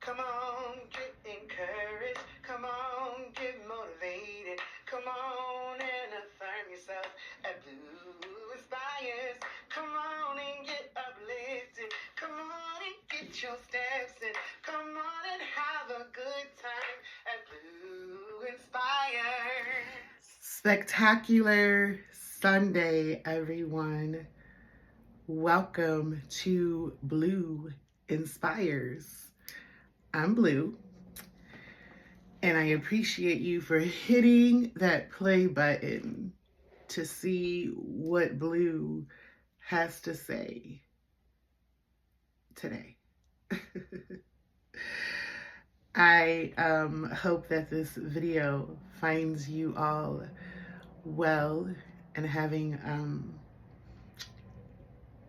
Come on, get encouraged. Come on, get motivated. Come on and affirm yourself at Blue Inspires. Come on and get uplifted. Come on and get your steps in. Come on and have a good time at Blue Inspires. Spectacular Sunday, everyone. Welcome to Blue Inspires. I'm Blue, and I appreciate you for hitting that play button to see what Blue has to say today. I hope that this video finds you all well and having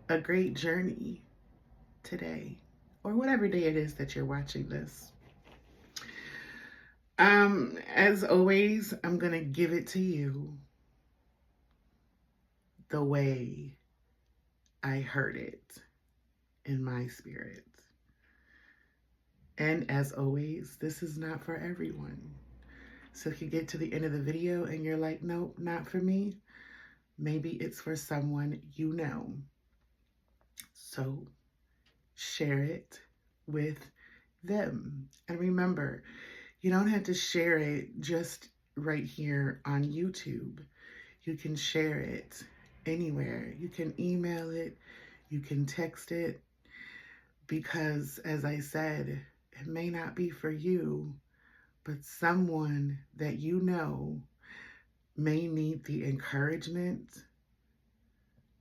a great journey today, or whatever day it is that you're watching this. As always, I'm gonna give it to you the way I heard it in my spirit. And as always, this is not for everyone. So if you get to the end of the video and you're like, nope, not for me, maybe it's for someone you know. So share it with them. And remember, you don't have to share it just right here on YouTube. You can share it anywhere. You can email it, you can text it, because as I said, it may not be for you, but someone that you know may need the encouragement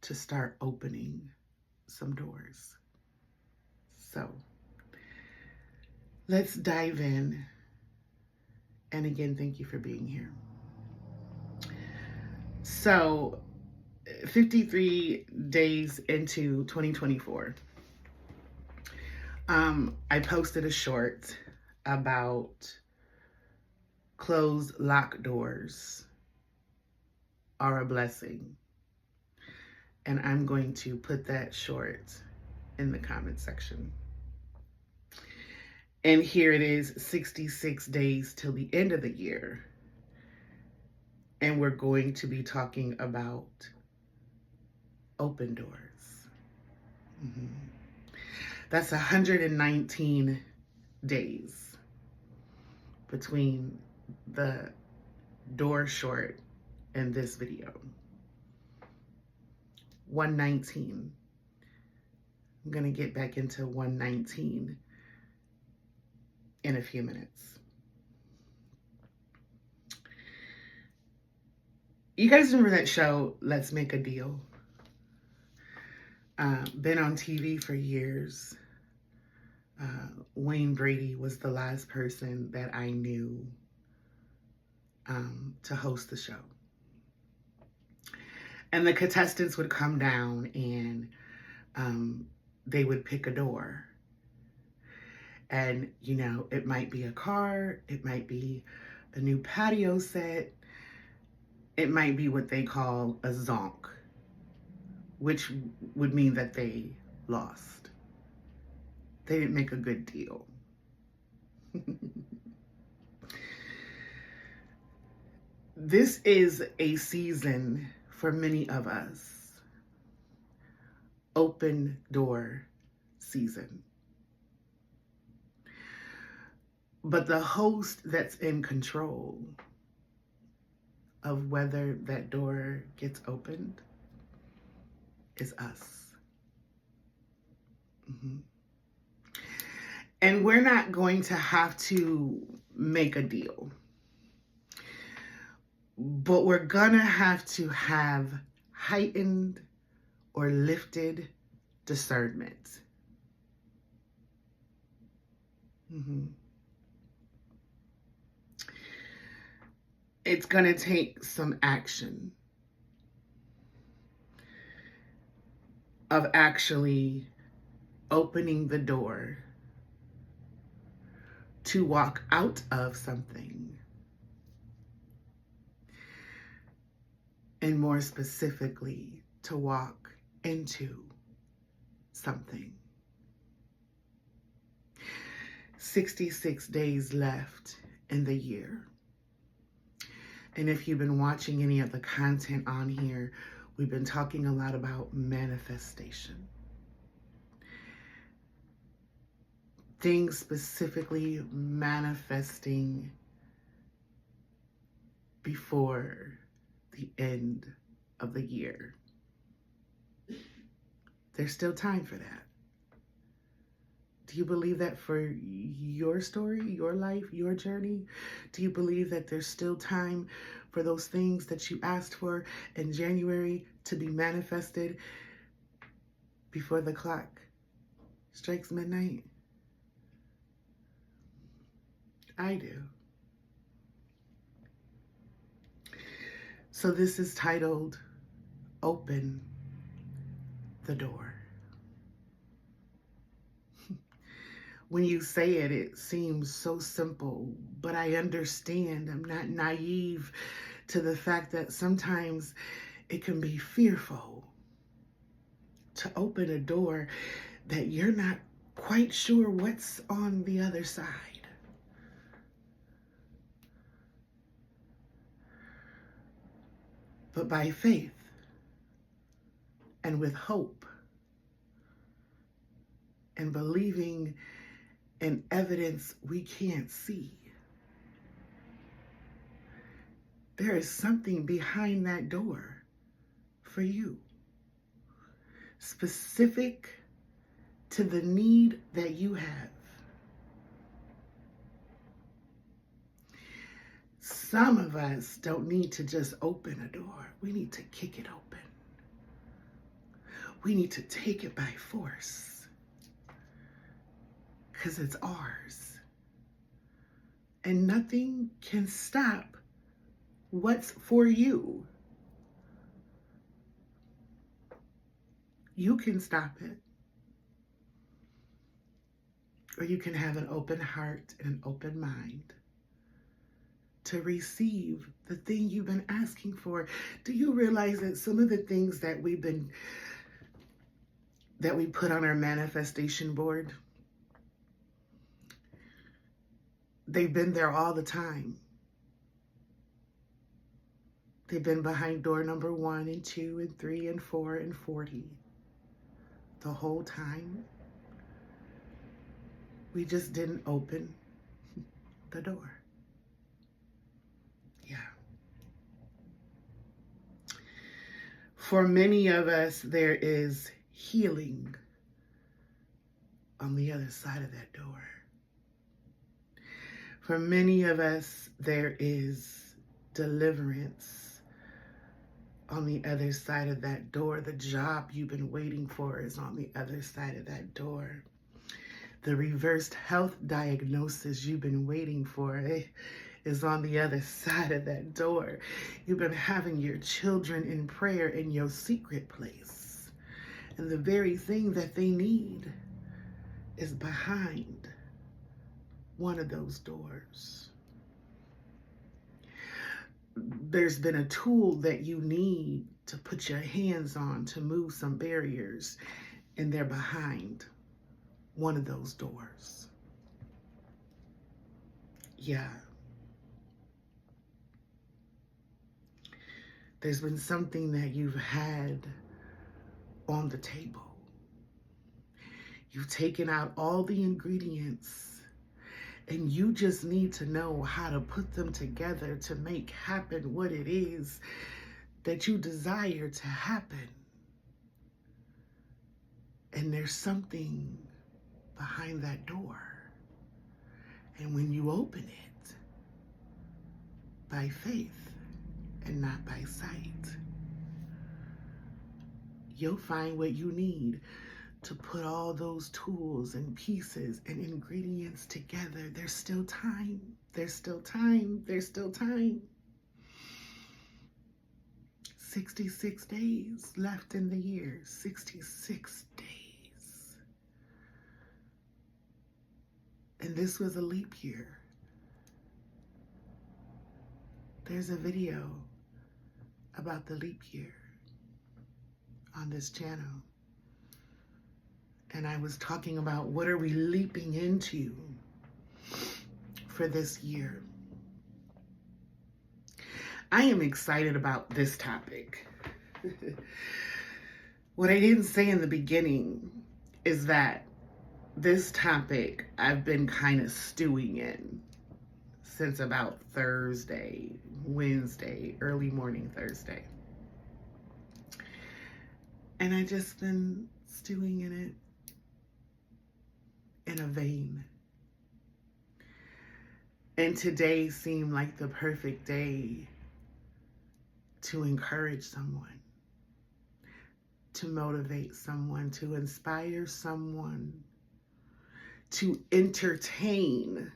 to start opening some doors. So let's dive in. And again, thank you for being here. So 53 days into 2024, I posted a short about closed locked doors are a blessing. And I'm going to put that short in the comment section. And here it is, 66 days till the end of the year. And we're going to be talking about open doors. That's 119 days between the door short and this video. 119. I'm going to get back into 119 in a few minutes. You guys remember that show, Let's Make a Deal? Been on TV for years. Wayne Brady was the last person that I knew to host the show. And the contestants would come down and they would pick a door. And, you know, it might be a car, it might be a new patio set, it might be what they call a zonk, which would mean that they lost. They didn't make a good deal. This is a season for many of us. Open door season. But the host that's in control of whether that door gets opened is us. And we're not going to have to make a deal, but we're gonna have to have heightened or lifted discernment. It's gonna take some action of actually opening the door to walk out of something, and more specifically, to walk into something. 66 days left in the year. And if you've been watching any of the content on here, we've been talking a lot about manifestation. Things specifically manifesting before the end of the year. There's still time for that. Do you believe that for your story, your life, your journey? Do you believe that there's still time for those things that you asked for in January to be manifested before the clock strikes midnight? I do. So this is titled, Open the Door. When you say it, it seems so simple, but I understand. I'm not naive to the fact that sometimes it can be fearful to open a door that you're not quite sure what's on the other side. But by faith and with hope and believing in evidence we can't see, there is something behind that door for you, specific to the need that you have. Some of us don't need to just open a door. We need to kick it open. We need to take it by force because it's ours. And nothing can stop what's for you. You can stop it. Or you can have an open heart and an open mind to receive the thing you've been asking for. Do you realize that some of the things that we put on our manifestation board, they've been there all the time. They've been behind door number 1 and 2 and 3 and 4 and 40 the whole time. We just didn't open the door. Yeah. For many of us, there is healing on the other side of that door. For many of us, there is deliverance on the other side of that door. The job you've been waiting for is on the other side of that door. The reversed health diagnosis you've been waiting for is on the other side of that door. You've been having your children in prayer in your secret place, and the very thing that they need is behind one of those doors. There's been a tool that you need to put your hands on to move some barriers, and they're behind one of those doors. Yeah. There's been something that you've had on the table. You've taken out all the ingredients, and you just need to know how to put them together to make happen what it is that you desire to happen. And there's something behind that door. And when you open it, by faith and not by sight, you'll find what you need to put all those tools and pieces and ingredients together. There's still time. There's still time. There's still time. 66 days left in the year. 66 days. And this was a leap year. There's a video about the leap year on this channel. And I was talking about what are we leaping into for this year. I am excited about this topic. What I didn't say in the beginning is that this topic I've been kind of stewing in since about Thursday, Wednesday, early morning Thursday. And I just been stewing in it in a vein. And today seemed like the perfect day to encourage someone, to motivate someone, to inspire someone, to entertain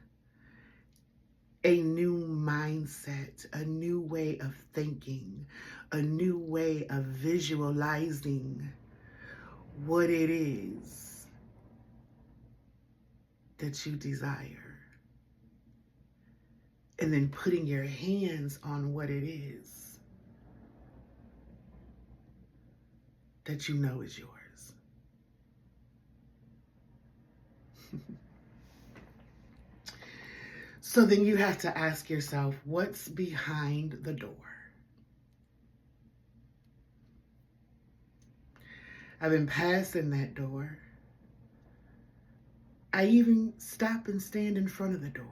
a new mindset, a new way of thinking, a new way of visualizing what it is that you desire. And then putting your hands on what it is that you know is yours. So then you have to ask yourself, what's behind the door? I've been passing that door. I even stop and stand in front of the door.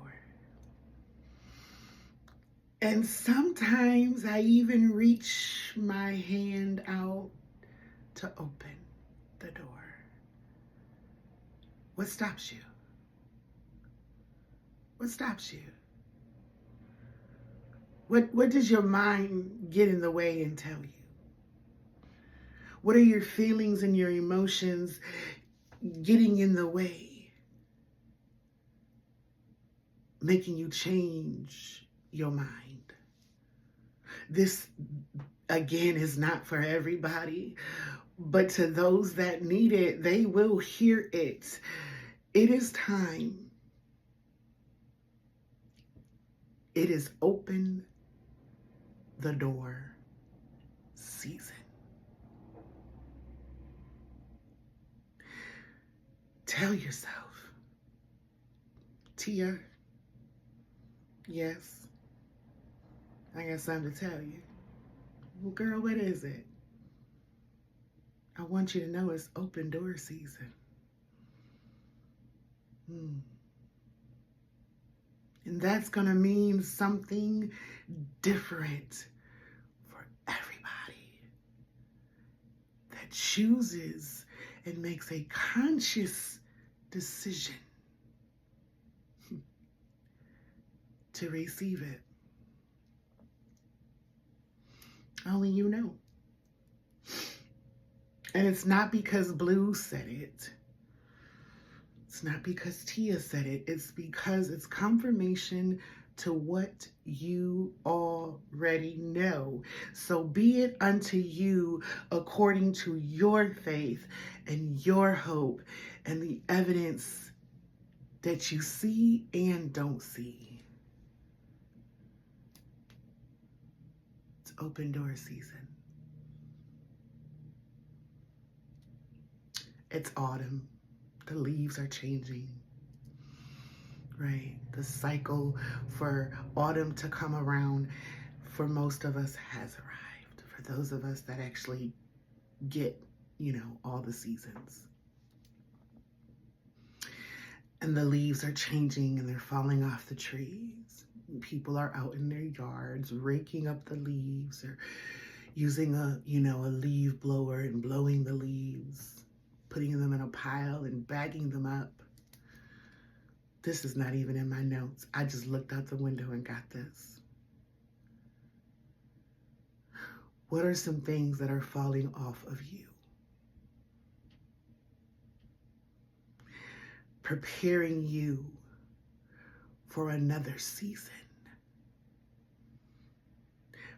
And sometimes I even reach my hand out to open the door. What stops you? What stops you? What does your mind get in the way and tell you? What are your feelings and your emotions getting in the way, making you change your mind? This, again, is not for everybody, but to those that need it, they will hear it. It is time. It is open the door season. Tell yourself, Tia, yes, I got something to tell you. Well, girl, what is it? I want you to know it's open door season. And that's going to mean something different for everybody that chooses and makes a conscious decision to receive it. Only you know. And it's not because Blue said it. It's not because Tia said it. It's because it's confirmation to what you already know. So be it unto you according to your faith and your hope and the evidence that you see and don't see. It's open door season. It's autumn. The leaves are changing, right? The cycle for autumn to come around for most of us has arrived. For those of us that actually get, all the seasons. And the leaves are changing and they're falling off the trees. People are out in their yards raking up the leaves or using a leaf blower and blowing the leaves, putting them in a pile and bagging them up. This is not even in my notes. I just looked out the window and got this. What are some things that are falling off of you? Preparing you for another season.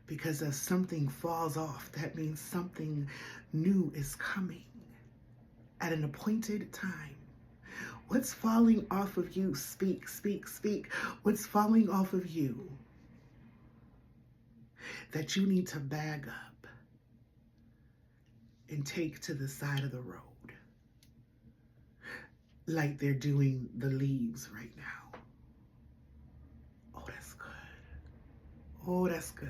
Because if something falls off, that means something new is coming at an appointed time. What's falling off of you? Speak, speak, speak. What's falling off of you that you need to bag up and take to the side of the road? Like they're doing the leaves right now. Oh, that's good.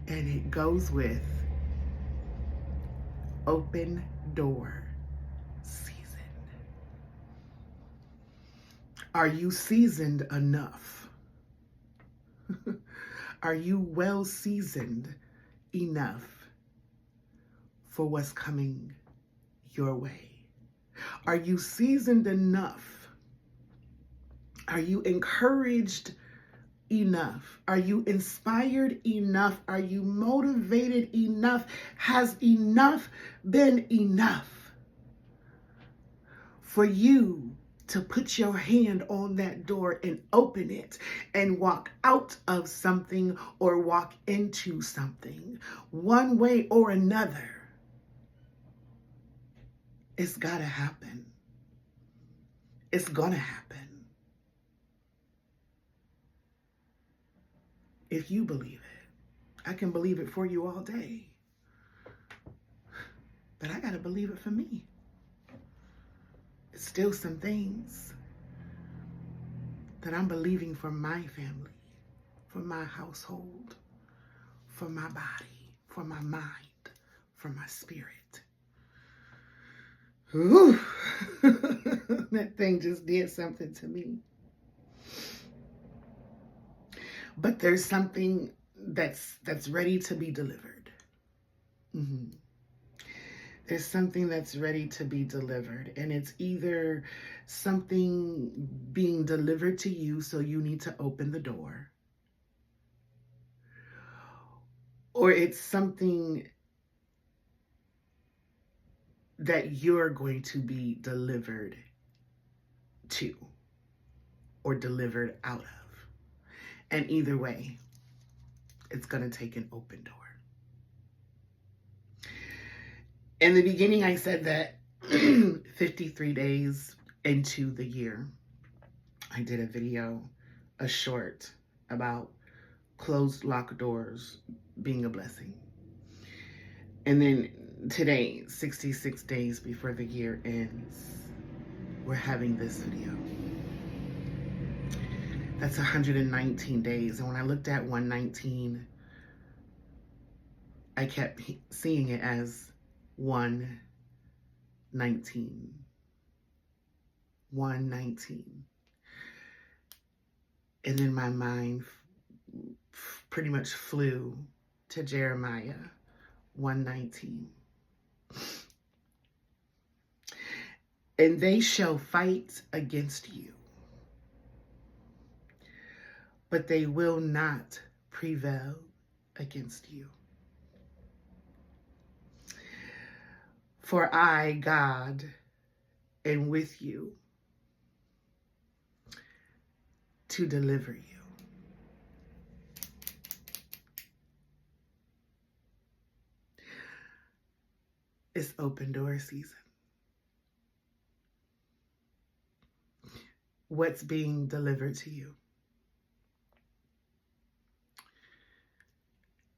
And it goes with open door season. Are you seasoned enough? Are you well seasoned enough for what's coming your way? Are you seasoned enough? Are you encouraged enough? Are you inspired enough? Are you motivated enough? Has enough been enough for you to put your hand on that door and open it and walk out of something or walk into something? One way or another, it's gotta happen. It's gonna happen. If you believe it. I can believe it for you all day. But I gotta believe it for me. It's still some things that I'm believing for my family, for my household, for my body, for my mind, for my spirit. Ooh. That thing just did something to me. But there's something that's ready to be delivered. Mm-hmm. There's something that's ready to be delivered, and it's either something being delivered to you, so you need to open the door, or it's something that you're going to be delivered to or delivered out of. And either way, it's going to take an open door. In the beginning, I said that 53 days into the year, I did a video, a short, about closed locked doors being a blessing. And then today, 66 days before the year ends, we're having this video. That's 119 days. And when I looked at 119, I kept seeing it as 119. 119. And then my mind pretty much flew to Jeremiah 119. And they shall fight against you, but they will not prevail against you. For I, God, am with you to deliver you. It's open door season. What's being delivered to you?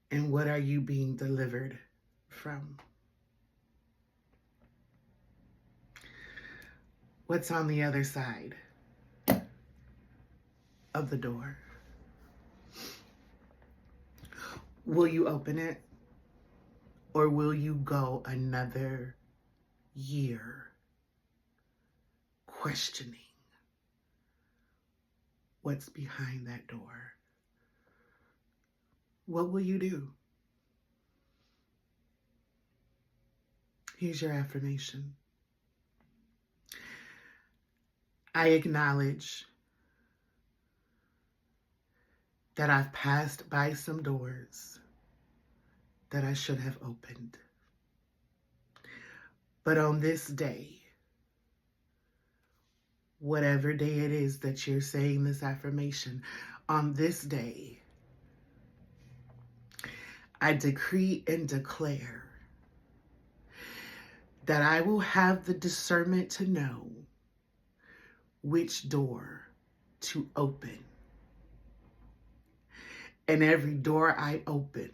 And what are you being delivered from? What's on the other side of the door? Will you open it? Or will you go another year questioning what's behind that door? What will you do? Here's your affirmation. I acknowledge that I've passed by some doors that I should have opened. But on this day, whatever day it is that you're saying this affirmation, on this day, I decree and declare that I will have the discernment to know which door to open. And every door I open,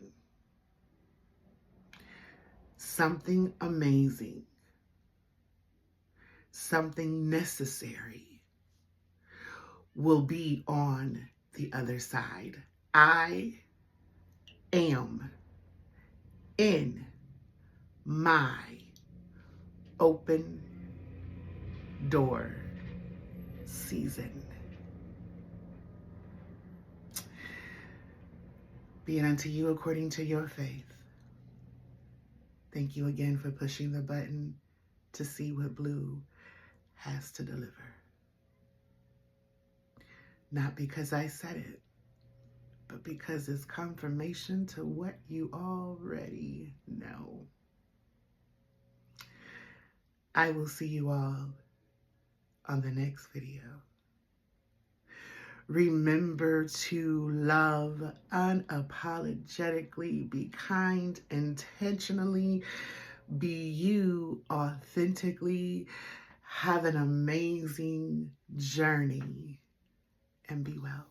something amazing, something necessary will be on the other side. I am in my open door season. Be it unto you according to your faith. Thank you again for pushing the button to see what Blue has to deliver. Not because I said it, but because it's confirmation to what you already know. I will see you all on the next video. Remember to love unapologetically, be kind intentionally, be you authentically. Have an amazing journey and be well.